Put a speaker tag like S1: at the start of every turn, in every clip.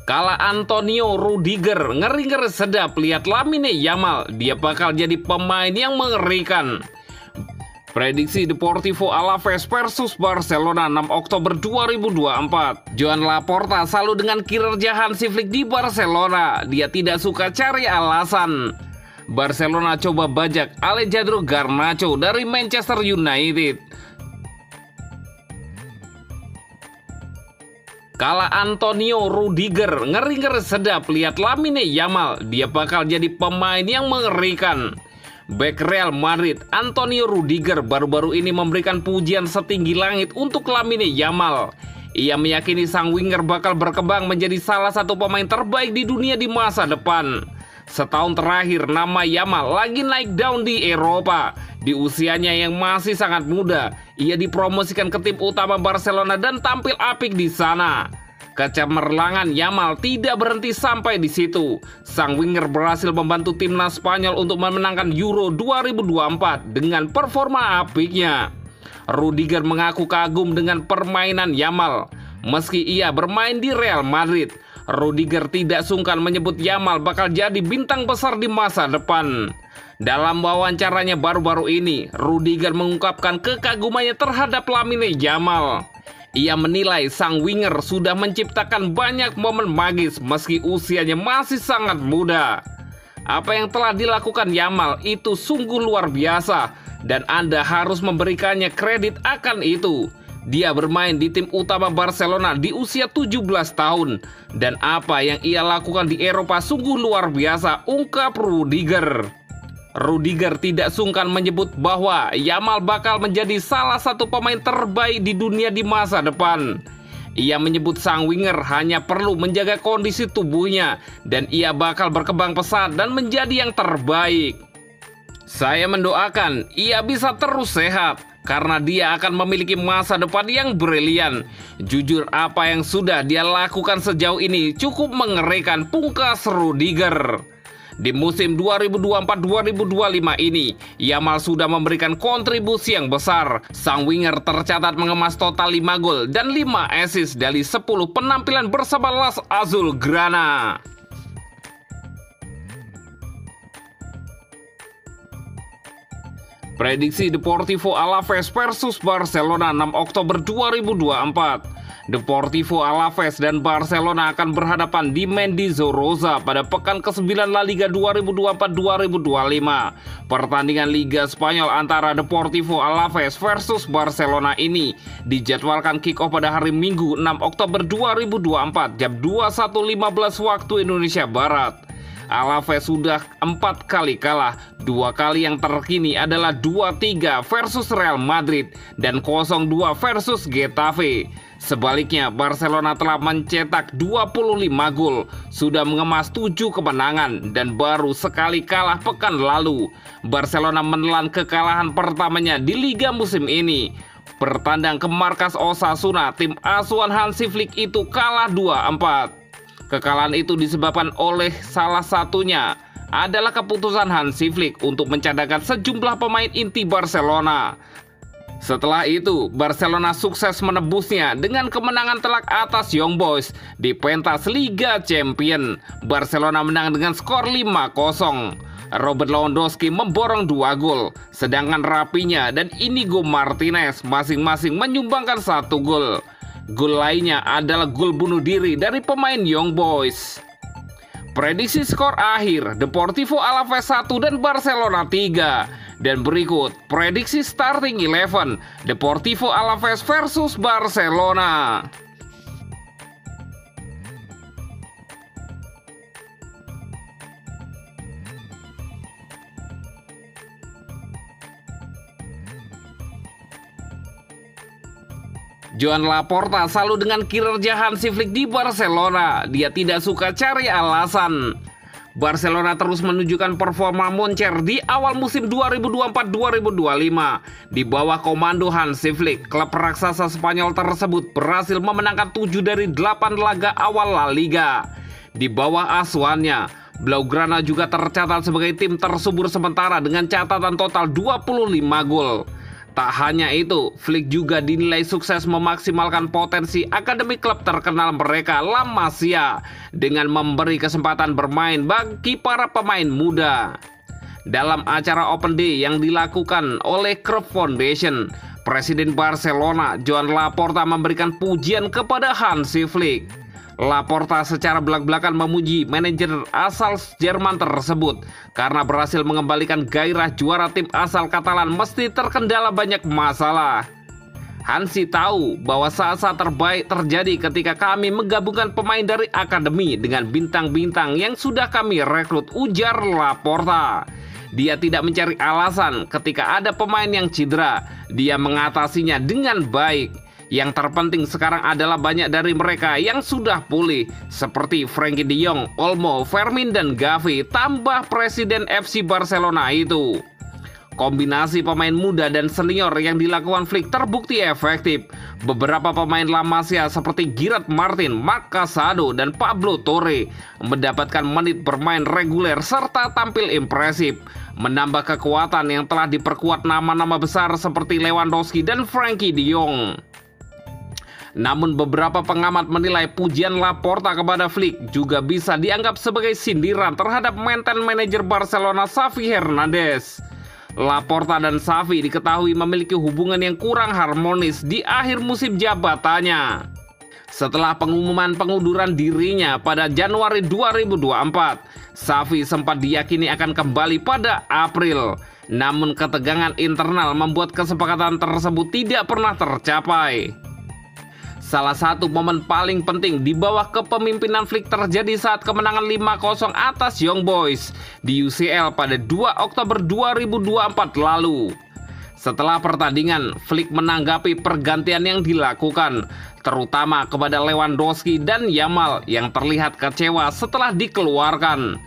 S1: Kala Antonio Rudiger, ngeri-ngeri sedap lihat Lamine Yamal, dia bakal jadi pemain yang mengerikan. Prediksi Deportivo Alaves versus Barcelona 6 Oktober 2024. Joan Laporta selalu dengan kinerja Hansi Flick di Barcelona, dia tidak suka cari alasan. Barcelona coba bajak Alejandro Garnacho dari Manchester United. Kala Antonio Rudiger, ngeri-ngeri sedap lihat Lamine Yamal, dia bakal jadi pemain yang mengerikan. Bek Real Madrid Antonio Rudiger baru-baru ini memberikan pujian setinggi langit untuk Lamine Yamal. Ia meyakini sang winger bakal berkembang menjadi salah satu pemain terbaik di dunia di masa depan. Setahun terakhir nama Yamal lagi naik daun di Eropa. Di usianya yang masih sangat muda, ia dipromosikan ke tim utama Barcelona dan tampil apik di sana. Kecemerlangan Yamal tidak berhenti sampai di situ. Sang winger berhasil membantu timnas Spanyol untuk memenangkan Euro 2024 dengan performa apiknya. Rudiger mengaku kagum dengan permainan Yamal. Meski ia bermain di Real Madrid, Rudiger tidak sungkan menyebut Yamal bakal jadi bintang besar di masa depan. Dalam wawancaranya baru-baru ini, Rudiger mengungkapkan kekagumannya terhadap Lamine Yamal. Ia menilai sang winger sudah menciptakan banyak momen magis meski usianya masih sangat muda. Apa yang telah dilakukan Yamal itu sungguh luar biasa dan Anda harus memberikannya kredit akan itu. Dia bermain di tim utama Barcelona di usia 17 tahun dan apa yang ia lakukan di Eropa sungguh luar biasa, ungkap Rudiger. Rudiger tidak sungkan menyebut bahwa Yamal bakal menjadi salah satu pemain terbaik di dunia di masa depan. Ia menyebut sang winger hanya perlu menjaga kondisi tubuhnya dan ia bakal berkembang pesat dan menjadi yang terbaik. Saya mendoakan ia bisa terus sehat karena dia akan memiliki masa depan yang brilian. Jujur apa yang sudah dia lakukan sejauh ini cukup mengerikan, pungkas Rudiger. Di musim 2024-2025 ini, Yamal sudah memberikan kontribusi yang besar. Sang winger tercatat mengemas total 5 gol dan 5 assist dari 10 penampilan bersama Las Azulgrana. Prediksi Deportivo Alaves versus Barcelona 6 Oktober 2024. Deportivo Alaves dan Barcelona akan berhadapan di Mendizorroza pada pekan ke-9 La Liga 2024-2025. Pertandingan Liga Spanyol antara Deportivo Alaves versus Barcelona ini dijadwalkan kick-off pada hari Minggu 6 Oktober 2024 jam 21.15 waktu Indonesia Barat. Alaves sudah 4 kali kalah, 2 kali yang terkini adalah 2-3 versus Real Madrid dan 0-2 versus Getafe. Sebaliknya, Barcelona telah mencetak 25 gol, sudah mengemas 7 kemenangan dan baru sekali kalah pekan lalu. Barcelona menelan kekalahan pertamanya di Liga musim ini. Bertandang ke markas Osasuna, tim asuhan Hansi Flick itu kalah 2-4. Kekalahan itu disebabkan oleh salah satunya adalah keputusan Hansi Flick untuk mencadangkan sejumlah pemain inti Barcelona. Setelah itu, Barcelona sukses menebusnya dengan kemenangan telak atas Young Boys di pentas Liga Champions. Barcelona menang dengan skor 5-0. Robert Lewandowski memborong 2 gol, sedangkan Rafinha dan Inigo Martinez masing-masing menyumbangkan 1 gol. Gol lainnya adalah gol bunuh diri dari pemain Young Boys. Prediksi skor akhir, Deportivo Alaves 1 dan Barcelona 3. Dan berikut prediksi starting 11 Deportivo Alaves versus Barcelona. Joan Laporta selalu dengan kinerja Hansi Flick di Barcelona. Dia tidak suka cari alasan. Barcelona terus menunjukkan performa moncer di awal musim 2024-2025. Di bawah komando Hansi Flick, klub raksasa Spanyol tersebut berhasil memenangkan 7 dari 8 laga awal La Liga. Di bawah asuhannya, Blaugrana juga tercatat sebagai tim tersubur sementara dengan catatan total 25 gol. Tak hanya itu, Flick juga dinilai sukses memaksimalkan potensi akademi klub terkenal mereka La Masia dengan memberi kesempatan bermain bagi para pemain muda. Dalam acara Open Day yang dilakukan oleh Cruyff Foundation, Presiden Barcelona Joan Laporta memberikan pujian kepada Hansi Flick. Laporta secara belak-belakan memuji manajer asal Jerman tersebut karena berhasil mengembalikan gairah juara tim asal Katalan meski terkendala banyak masalah. Hansi tahu bahwa saat-saat terbaik terjadi ketika kami menggabungkan pemain dari akademi dengan bintang-bintang yang sudah kami rekrut, ujar Laporta. Dia tidak mencari alasan ketika ada pemain yang cedera, dia mengatasinya dengan baik. Yang terpenting sekarang adalah banyak dari mereka yang sudah pulih, seperti Frenkie de Jong, Olmo, Fermin, dan Gavi, tambah Presiden FC Barcelona itu. Kombinasi pemain muda dan senior yang dilakukan Flick terbukti efektif. Beberapa pemain La Masia seperti Gerard Martin, Marc Casado, dan Pablo Torre mendapatkan menit bermain reguler serta tampil impresif, menambah kekuatan yang telah diperkuat nama-nama besar seperti Lewandowski dan Frenkie de Jong. Namun beberapa pengamat menilai pujian Laporta kepada Flick juga bisa dianggap sebagai sindiran terhadap mantan manajer Barcelona Xavi Hernandez. Laporta dan Xavi diketahui memiliki hubungan yang kurang harmonis di akhir musim jabatannya. Setelah pengumuman pengunduran dirinya pada Januari 2024, Xavi sempat diyakini akan kembali pada April. Namun ketegangan internal membuat kesepakatan tersebut tidak pernah tercapai. Salah satu momen paling penting di bawah kepemimpinan Flick terjadi saat kemenangan 5-0 atas Young Boys di UCL pada 2 Oktober 2024 lalu. Setelah pertandingan, Flick menanggapi pergantian yang dilakukan, terutama kepada Lewandowski dan Yamal yang terlihat kecewa setelah dikeluarkan.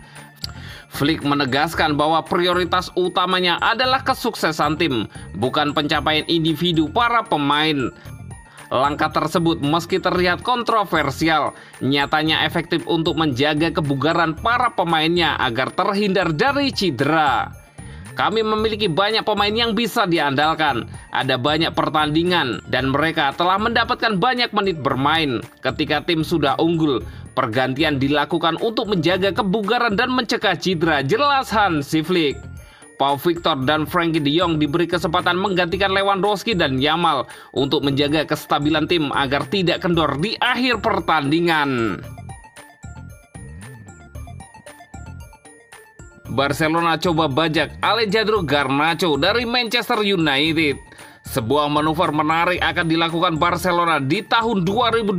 S1: Flick menegaskan bahwa prioritas utamanya adalah kesuksesan tim, bukan pencapaian individu para pemain. Langkah tersebut meski terlihat kontroversial, nyatanya efektif untuk menjaga kebugaran para pemainnya agar terhindar dari cedera. Kami memiliki banyak pemain yang bisa diandalkan, ada banyak pertandingan, dan mereka telah mendapatkan banyak menit bermain. Ketika tim sudah unggul, pergantian dilakukan untuk menjaga kebugaran dan mencegah cedera, jelas Hansi Flick. Pau Victor dan Frenkie de Jong diberi kesempatan menggantikan Lewandowski dan Yamal untuk menjaga kestabilan tim agar tidak kendor di akhir pertandingan. Barcelona coba bajak Alejandro Garnacho dari Manchester United. Sebuah manuver menarik akan dilakukan Barcelona di tahun 2025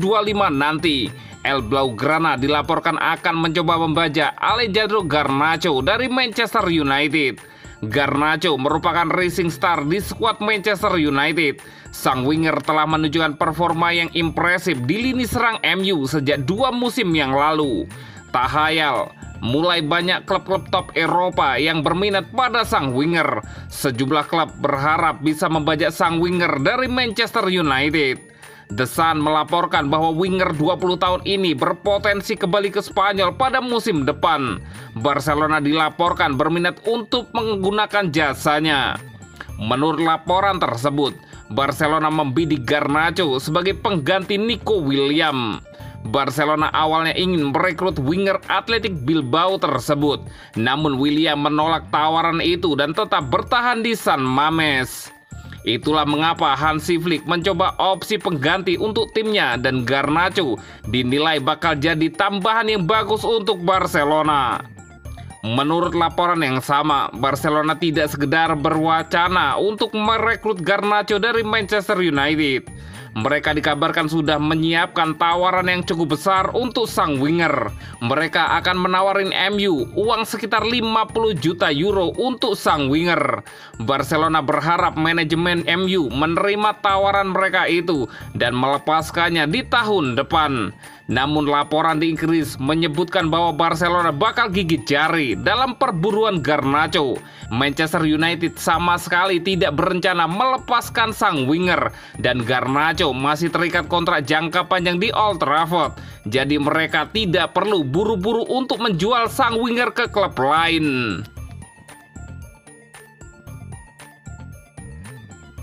S1: nanti. El Blaugrana dilaporkan akan mencoba membajak Alejandro Garnacho dari Manchester United. Garnacho merupakan rising star di skuad Manchester United. Sang winger telah menunjukkan performa yang impresif di lini serang MU sejak 2 musim yang lalu. Tak hayal, mulai banyak klub-klub top Eropa yang berminat pada sang winger. Sejumlah klub berharap bisa membajak sang winger dari Manchester United. The Sun melaporkan bahwa winger 20 tahun ini berpotensi kembali ke Spanyol pada musim depan. Barcelona dilaporkan berminat untuk menggunakan jasanya. Menurut laporan tersebut, Barcelona membidik Garnacho sebagai pengganti Nico Williams. Barcelona awalnya ingin merekrut winger Athletic Bilbao tersebut, namun Williams menolak tawaran itu dan tetap bertahan di San Mamés. Itulah mengapa Hansi Flick mencoba opsi pengganti untuk timnya dan Garnacho dinilai bakal jadi tambahan yang bagus untuk Barcelona. Menurut laporan yang sama, Barcelona tidak sekedar berwacana untuk merekrut Garnacho dari Manchester United. Mereka dikabarkan sudah menyiapkan tawaran yang cukup besar untuk sang winger. Mereka akan menawarin MU uang sekitar 50 juta euro untuk sang winger. Barcelona berharap manajemen MU menerima tawaran mereka itu dan melepaskannya di tahun depan. Namun laporan di Inggris menyebutkan bahwa Barcelona bakal gigit jari dalam perburuan Garnacho. Manchester United sama sekali tidak berencana melepaskan sang winger dan Garnacho masih terikat kontrak jangka panjang di Old Trafford. Jadi mereka tidak perlu buru-buru untuk menjual sang winger ke klub lain.